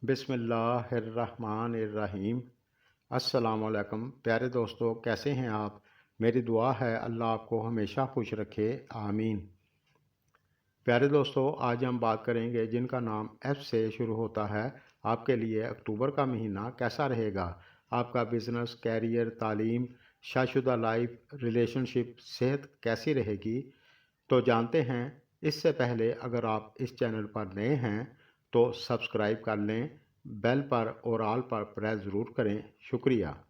बिस्मिल्लाहिर्रहमानिर्रहीम। अस्सलाम वालेकुम प्यारे दोस्तों, कैसे हैं आप। मेरी दुआ है अल्लाह आपको हमेशा खुश रखे, आमीन। प्यारे दोस्तों, आज हम बात करेंगे जिनका नाम एफ से शुरू होता है। आपके लिए अक्टूबर का महीना कैसा रहेगा। आपका बिजनेस, कैरियर, तालीम, शादीशुदा लाइफ, रिलेशनशिप, सेहत कैसी रहेगी, तो जानते हैं। इससे पहले अगर आप इस चैनल पर नए हैं तो सब्सक्राइब कर लें, बेल पर और ऑल पर प्रेस ज़रूर करें, शुक्रिया।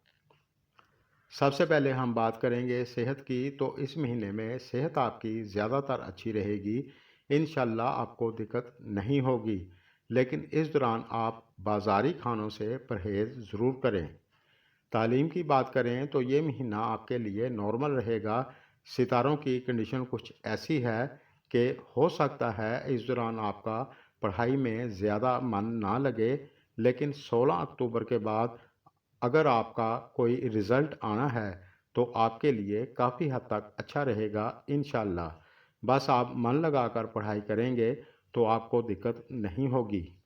सबसे पहले हम बात करेंगे सेहत की। तो इस महीने में सेहत आपकी ज़्यादातर अच्छी रहेगी, इंशाल्लाह आपको दिक्कत नहीं होगी। लेकिन इस दौरान आप बाज़ारी खानों से परहेज़ ज़रूर करें। तालीम की बात करें तो ये महीना आपके लिए नॉर्मल रहेगा। सितारों की कंडीशन कुछ ऐसी है कि हो सकता है इस दौरान आपका पढ़ाई में ज़्यादा मन ना लगे, लेकिन 16 अक्टूबर के बाद अगर आपका कोई रिज़ल्ट आना है तो आपके लिए काफ़ी हद तक अच्छा रहेगा इंशाल्लाह। बस आप मन लगाकर पढ़ाई करेंगे तो आपको दिक्कत नहीं होगी।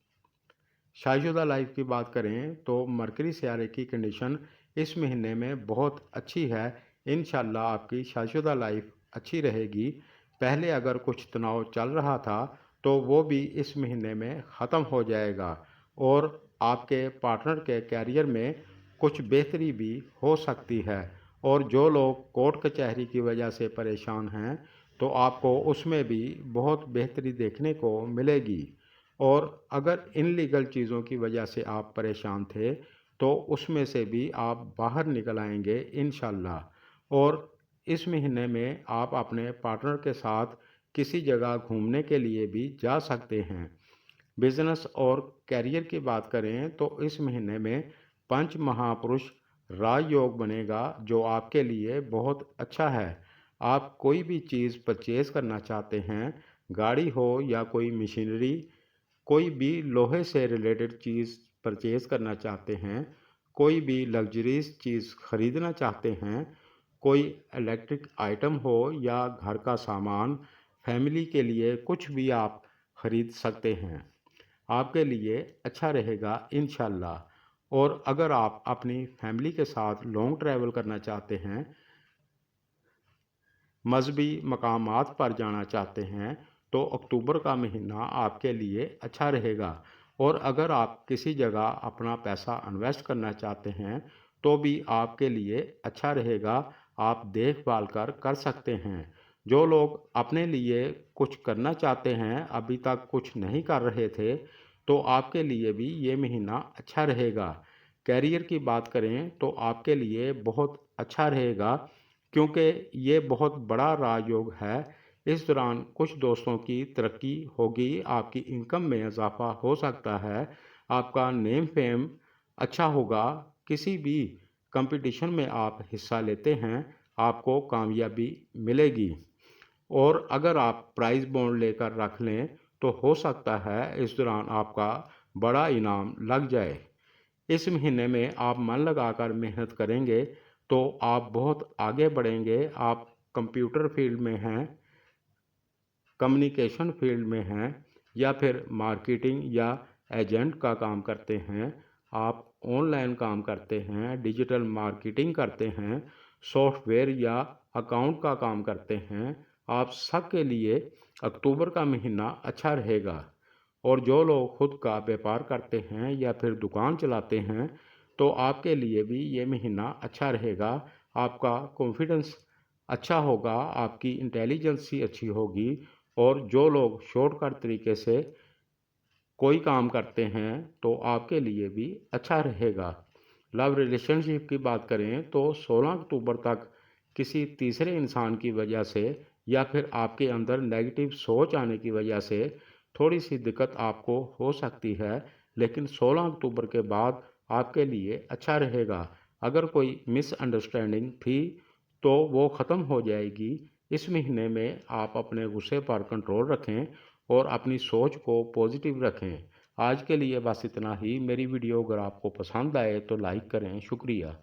शादीशुदा लाइफ की बात करें तो मरकरी सियारे की कंडीशन इस महीने में बहुत अच्छी है। इंशाल्लाह आपकी शादीशुदा लाइफ अच्छी रहेगी। पहले अगर कुछ तनाव चल रहा था तो वो भी इस महीने में ख़त्म हो जाएगा और आपके पार्टनर के कैरियर में कुछ बेहतरी भी हो सकती है। और जो लोग कोर्ट कचहरी की वजह से परेशान हैं तो आपको उसमें भी बहुत बेहतरी देखने को मिलेगी। और अगर इनलीगल चीज़ों की वजह से आप परेशान थे तो उसमें से भी आप बाहर निकल आएंगे इंशाल्लाह। और इस महीने में आप अपने पार्टनर के साथ किसी जगह घूमने के लिए भी जा सकते हैं। बिजनेस और कैरियर की बात करें तो इस महीने में पंच महापुरुष राजयोग बनेगा, जो आपके लिए बहुत अच्छा है। आप कोई भी चीज़ परचेज़ करना चाहते हैं, गाड़ी हो या कोई मशीनरी, कोई भी लोहे से रिलेटेड चीज़ परचेज़ करना चाहते हैं, कोई भी लग्जरीज चीज़ ख़रीदना चाहते हैं, कोई इलेक्ट्रिक आइटम हो या घर का सामान, फैमिली के लिए कुछ भी आप ख़रीद सकते हैं। आपके लिए अच्छा रहेगा इंशाल्लाह। और अगर आप अपनी फैमिली के साथ लॉन्ग ट्रैवल करना चाहते हैं, मजहबी मकामात पर जाना चाहते हैं, तो अक्टूबर का महीना आपके लिए अच्छा रहेगा। और अगर आप किसी जगह अपना पैसा इन्वेस्ट करना चाहते हैं तो भी आपके लिए अच्छा रहेगा। आप देखभाल कर सकते हैं। जो लोग अपने लिए कुछ करना चाहते हैं, अभी तक कुछ नहीं कर रहे थे, तो आपके लिए भी ये महीना अच्छा रहेगा। कैरियर की बात करें तो आपके लिए बहुत अच्छा रहेगा, क्योंकि ये बहुत बड़ा राजयोग है। इस दौरान कुछ दोस्तों की तरक्की होगी, आपकी इनकम में इजाफा हो सकता है, आपका नेम फेम अच्छा होगा। किसी भी कंपटीशन में आप हिस्सा लेते हैं, आपको कामयाबी मिलेगी। और अगर आप प्राइज़ बॉन्ड लेकर रख लें तो हो सकता है इस दौरान आपका बड़ा इनाम लग जाए। इस महीने में आप मन लगाकर मेहनत करेंगे तो आप बहुत आगे बढ़ेंगे। आप कंप्यूटर फील्ड में हैं, कम्युनिकेशन फील्ड में हैं, या फिर मार्केटिंग या एजेंट का काम करते हैं, आप ऑनलाइन काम करते हैं, डिजिटल मार्केटिंग करते हैं, सॉफ्टवेयर या अकाउंट का काम करते हैं, आप सब के लिए अक्टूबर का महीना अच्छा रहेगा। और जो लोग खुद का व्यापार करते हैं या फिर दुकान चलाते हैं तो आपके लिए भी ये महीना अच्छा रहेगा। आपका कॉन्फिडेंस अच्छा होगा, आपकी इंटेलिजेंसी अच्छी होगी। और जो लोग शॉर्टकट तरीके से कोई काम करते हैं तो आपके लिए भी अच्छा रहेगा। लव रिलेशनशिप की बात करें तो 16 अक्टूबर तक किसी तीसरे इंसान की वजह से या फिर आपके अंदर नेगेटिव सोच आने की वजह से थोड़ी सी दिक्कत आपको हो सकती है, लेकिन 16 अक्टूबर के बाद आपके लिए अच्छा रहेगा। अगर कोई मिसअंडरस्टैंडिंग थी तो वो ख़त्म हो जाएगी। इस महीने में आप अपने गुस्से पर कंट्रोल रखें और अपनी सोच को पॉजिटिव रखें। आज के लिए बस इतना ही। मेरी वीडियो अगर आपको पसंद आए तो लाइक करें, शुक्रिया।